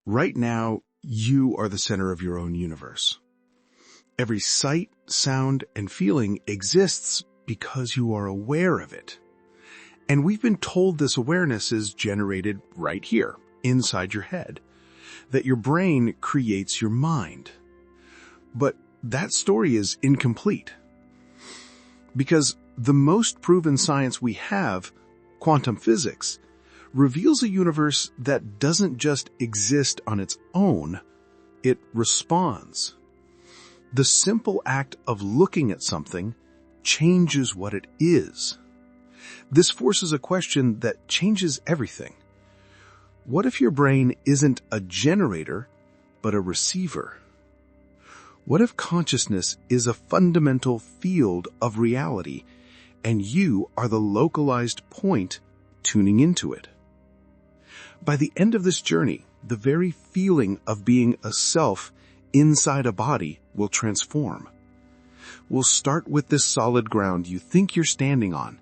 Right now, you are the center of your own universe. Every sight, sound, and feeling exists because you are aware of it. And we've been told this awareness is generated right here, inside your head, that your brain creates your mind. But that story is incomplete. Because the most proven science we have, quantum physics, reveals a universe that doesn't just exist on its own, it responds. The simple act of looking at something changes what it is. This forces a question that changes everything. What if your brain isn't a generator, but a receiver? What if consciousness is a fundamental field of reality, and you are the localized point tuning into it? By the end of this journey, the very feeling of being a self inside a body will transform. We'll start with this solid ground you think you're standing on,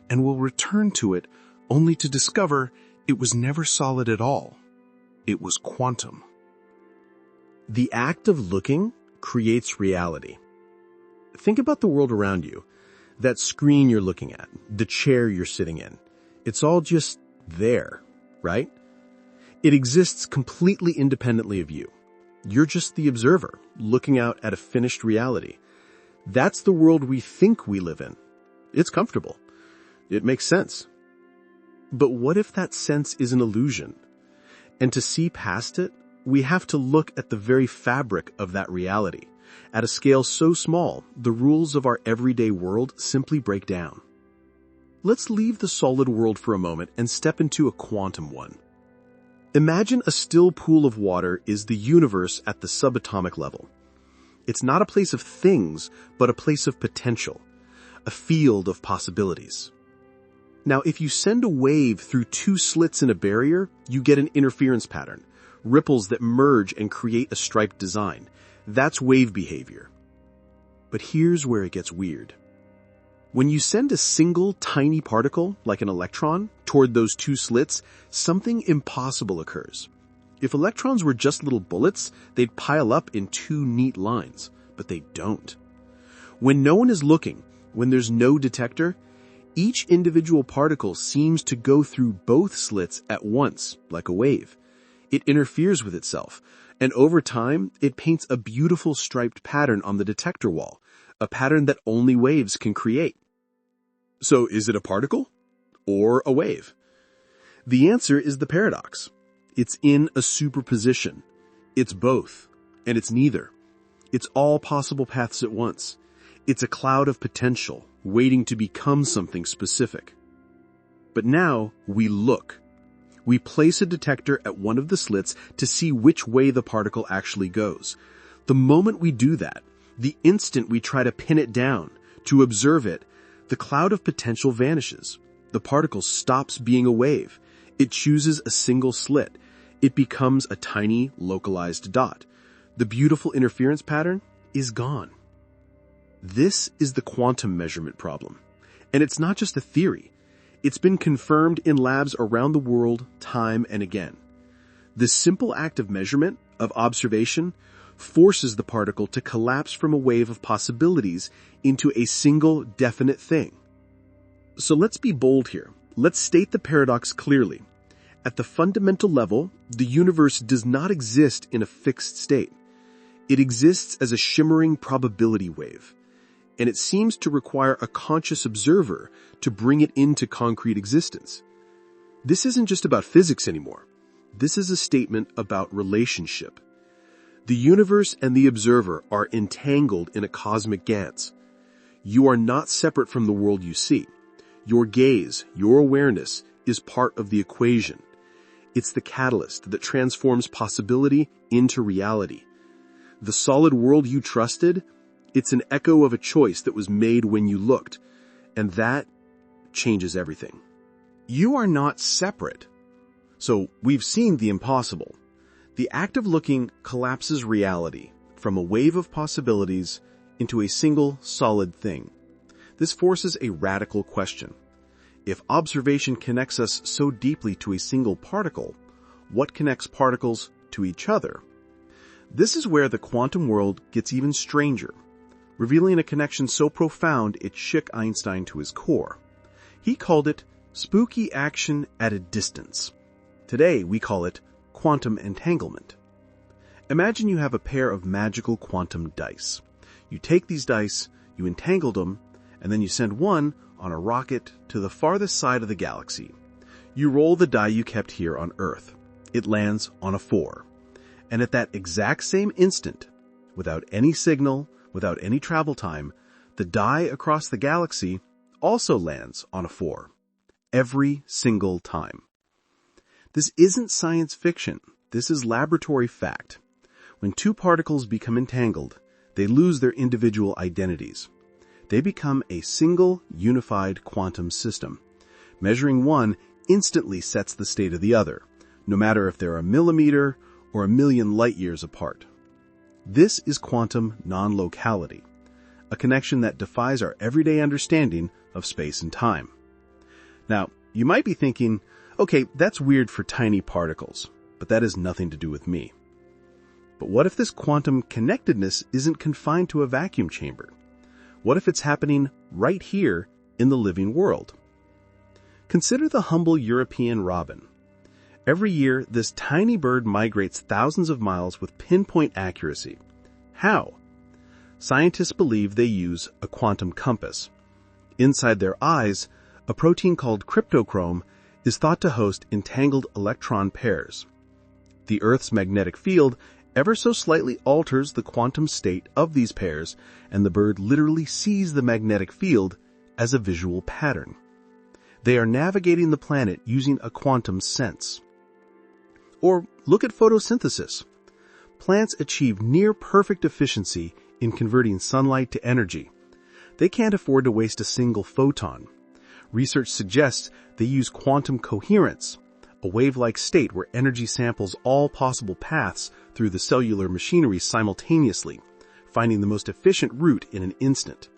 and we'll return to it only to discover it was never solid at all. It was quantum. The act of looking creates reality. Think about the world around you. That screen you're looking at, the chair you're sitting in. It's all just there, right? It exists completely independently of you. You're just the observer, looking out at a finished reality. That's the world we think we live in. It's comfortable. It makes sense. But what if that sense is an illusion? And to see past it, we have to look at the very fabric of that reality. At a scale so small, the rules of our everyday world simply break down. Let's leave the solid world for a moment and step into a quantum one. Imagine a still pool of water is the universe at the subatomic level. It's not a place of things, but a place of potential, a field of possibilities. Now, if you send a wave through two slits in a barrier, you get an interference pattern, ripples that merge and create a striped design. That's wave behavior. But here's where it gets weird. When you send a single tiny particle, like an electron, toward those two slits, something impossible occurs. If electrons were just little bullets, they'd pile up in two neat lines, but they don't. When no one is looking, when there's no detector, each individual particle seems to go through both slits at once, like a wave. It interferes with itself, and over time, it paints a beautiful striped pattern on the detector wall, a pattern that only waves can create. So is it a particle or a wave? The answer is the paradox. It's in a superposition. It's both, and it's neither. It's all possible paths at once. It's a cloud of potential, waiting to become something specific. But now we look. We place a detector at one of the slits to see which way the particle actually goes. The moment we do that, the instant we try to pin it down, to observe it, the cloud of potential vanishes. The particle stops being a wave. It chooses a single slit. It becomes a tiny, localized dot. The beautiful interference pattern is gone. This is the quantum measurement problem. And it's not just a theory. It's been confirmed in labs around the world time and again. This simple act of measurement, of observation, forces the particle to collapse from a wave of possibilities into a single definite thing. So let's be bold here. Let's state the paradox clearly. At the fundamental level, the universe does not exist in a fixed state. It exists as a shimmering probability wave, and it seems to require a conscious observer to bring it into concrete existence. This isn't just about physics anymore. This is a statement about relationship. The universe and the observer are entangled in a cosmic dance. You are not separate from the world you see. Your gaze, your awareness, is part of the equation. It's the catalyst that transforms possibility into reality. The solid world you trusted, it's an echo of a choice that was made when you looked, and that changes everything. You are not separate. So we've seen the impossible. The act of looking collapses reality from a wave of possibilities into a single solid thing. This forces a radical question. If observation connects us so deeply to a single particle, what connects particles to each other. This is where the quantum world gets even stranger, revealing a connection so profound it shook Einstein to his core. He called it spooky action at a distance. Today we call it quantum entanglement. Imagine you have a pair of magical quantum dice. You take these dice, you entangle them, and then you send one on a rocket to the farthest side of the galaxy. You roll the die you kept here on Earth. It lands on a 4. And at that exact same instant, without any signal, without any travel time, the die across the galaxy also lands on a 4. Every single time. This isn't science fiction. This is laboratory fact. When two particles become entangled, they lose their individual identities. They become a single, unified quantum system. Measuring one instantly sets the state of the other, no matter if they're a millimeter or a million light years apart. This is quantum non-locality, a connection that defies our everyday understanding of space and time. Now, you might be thinking, okay, that's weird for tiny particles, but that has nothing to do with me. But what if this quantum connectedness isn't confined to a vacuum chamber? What if it's happening right here in the living world? Consider the humble European robin. Every year, this tiny bird migrates thousands of miles with pinpoint accuracy. How? Scientists believe they use a quantum compass. Inside their eyes, a protein called cryptochrome is thought to host entangled electron pairs. The Earth's magnetic field ever so slightly alters the quantum state of these pairs, and the bird literally sees the magnetic field as a visual pattern. They are navigating the planet using a quantum sense. Or look at photosynthesis. Plants achieve near-perfect efficiency in converting sunlight to energy. They can't afford to waste a single photon. Research suggests they use quantum coherence, a wave-like state where energy samples all possible paths through the cellular machinery simultaneously, finding the most efficient route in an instant.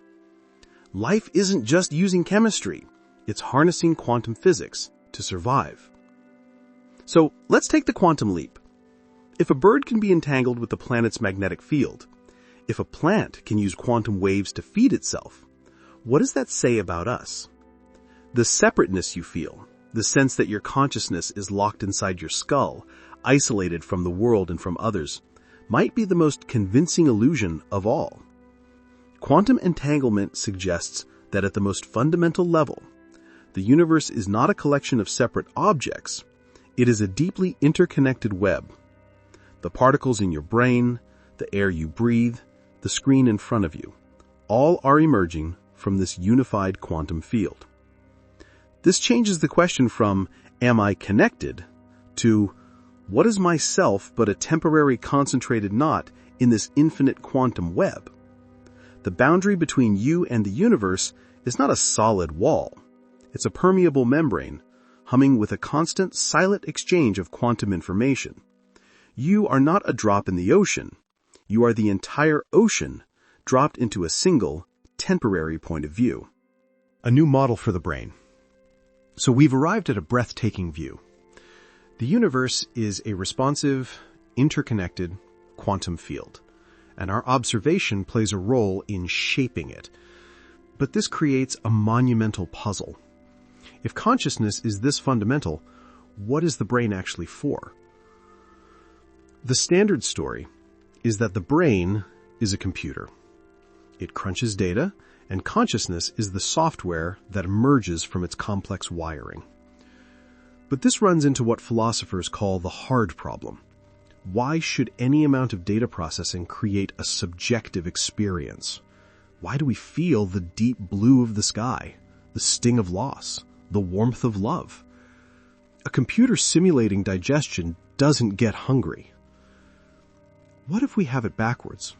Life isn't just using chemistry. It's harnessing quantum physics to survive. So let's take the quantum leap. If a bird can be entangled with the planet's magnetic field, if a plant can use quantum waves to feed itself, what does that say about us? The separateness you feel, the sense that your consciousness is locked inside your skull, isolated from the world and from others, might be the most convincing illusion of all. Quantum entanglement suggests that at the most fundamental level, the universe is not a collection of separate objects. It is a deeply interconnected web. The particles in your brain, the air you breathe, the screen in front of you, all are emerging from this unified quantum field. This changes the question from, am I connected, to, what is myself but a temporary concentrated knot in this infinite quantum web? The boundary between you and the universe is not a solid wall. It's a permeable membrane, humming with a constant silent exchange of quantum information. You are not a drop in the ocean. You are the entire ocean dropped into a single, temporary point of view. A new model for the brain. So we've arrived at a breathtaking view. The universe is a responsive, interconnected quantum field, and our observation plays a role in shaping it. But this creates a monumental puzzle. If consciousness is this fundamental, what is the brain actually for? The standard story is that the brain is a computer. It crunches data, and consciousness is the software that emerges from its complex wiring. But this runs into what philosophers call the hard problem. Why should any amount of data processing create a subjective experience? Why do we feel the deep blue of the sky, the sting of loss, the warmth of love? A computer simulating digestion doesn't get hungry. What if we have it backwards?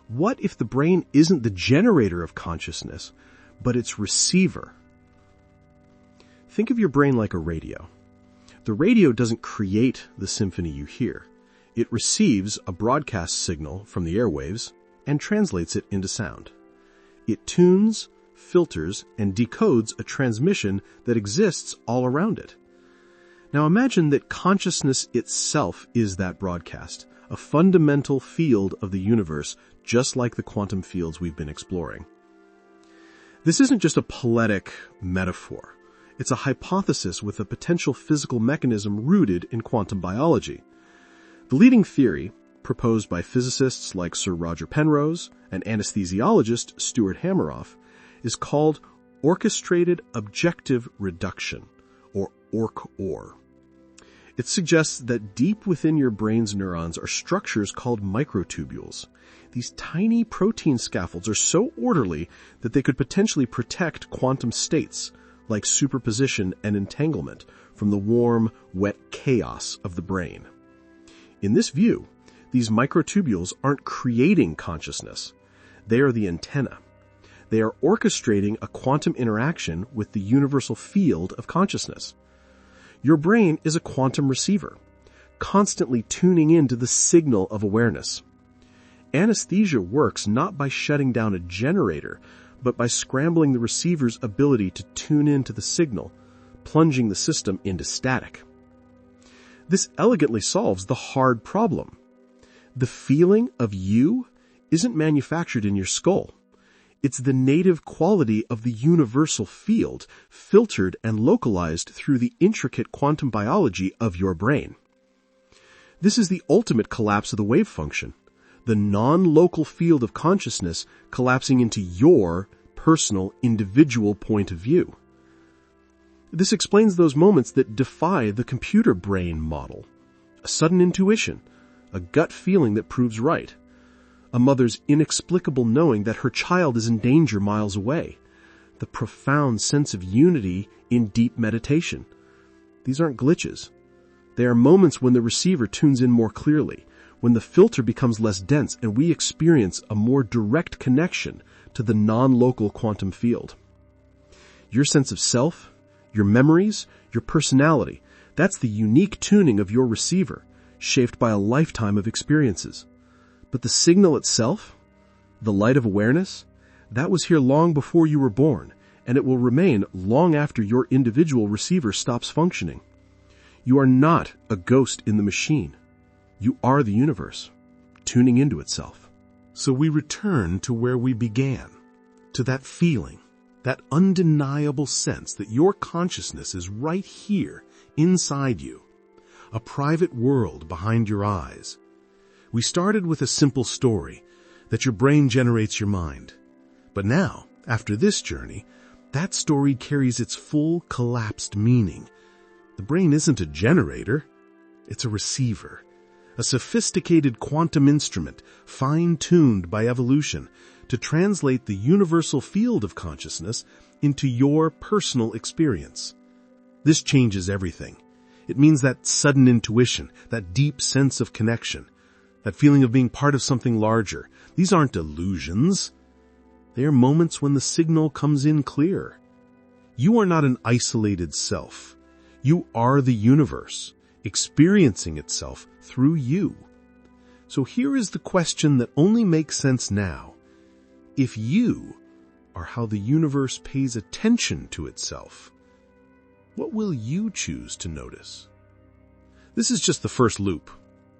What if the brain isn't the generator of consciousness, but its receiver? Think of your brain like a radio. The radio doesn't create the symphony you hear. It receives a broadcast signal from the airwaves and translates it into sound. It tunes, filters, and decodes a transmission that exists all around it. Now imagine that consciousness itself is that broadcast, a fundamental field of the universe, just like the quantum fields we've been exploring. This isn't just a poetic metaphor. It's a hypothesis with a potential physical mechanism rooted in quantum biology. The leading theory, proposed by physicists like Sir Roger Penrose and anesthesiologist Stuart Hameroff, is called orchestrated objective reduction, or ORC-OR. It suggests that deep within your brain's neurons are structures called microtubules. These tiny protein scaffolds are so orderly that they could potentially protect quantum states, like superposition and entanglement, from the warm, wet chaos of the brain. In this view, these microtubules aren't creating consciousness. They are the antenna. They are orchestrating a quantum interaction with the universal field of consciousness. Your brain is a quantum receiver, constantly tuning into the signal of awareness. Anesthesia works not by shutting down a generator, but by scrambling the receiver's ability to tune into the signal, plunging the system into static. This elegantly solves the hard problem. The feeling of you isn't manufactured in your skull. It's the native quality of the universal field, filtered and localized through the intricate quantum biology of your brain. This is the ultimate collapse of the wave function, the non-local field of consciousness collapsing into your personal, individual point of view. This explains those moments that defy the computer brain model. A sudden intuition, a gut feeling that proves right, a mother's inexplicable knowing that her child is in danger miles away, the profound sense of unity in deep meditation. These aren't glitches. They are moments when the receiver tunes in more clearly, when the filter becomes less dense and we experience a more direct connection to the non-local quantum field. Your sense of self, your memories, your personality, that's the unique tuning of your receiver, shaped by a lifetime of experiences. But the signal itself, the light of awareness, that was here long before you were born, and it will remain long after your individual receiver stops functioning. You are not a ghost in the machine. You are the universe, tuning into itself. So we return to where we began, to that feeling, that undeniable sense that your consciousness is right here, inside you, a private world behind your eyes. We started with a simple story, that your brain generates your mind. But now, after this journey, that story carries its full collapsed meaning. The brain isn't a generator, it's a receiver, a sophisticated quantum instrument, fine-tuned by evolution, to translate the universal field of consciousness into your personal experience. This changes everything. It means that sudden intuition, that deep sense of connection, that feeling of being part of something larger. These aren't illusions. They are moments when the signal comes in clear. You are not an isolated self. You are the universe, experiencing itself through you. So here is the question that only makes sense now. If you are how the universe pays attention to itself, what will you choose to notice? This is just the first loop.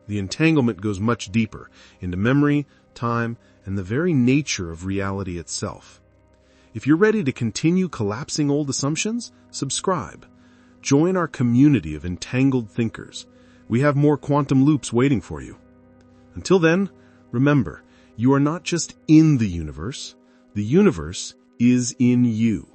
The entanglement goes much deeper into memory, time, and the very nature of reality itself. If you're ready to continue collapsing old assumptions, subscribe. Join our community of entangled thinkers. We have more quantum loops waiting for you. Until then, remember, you are not just in the universe is in you.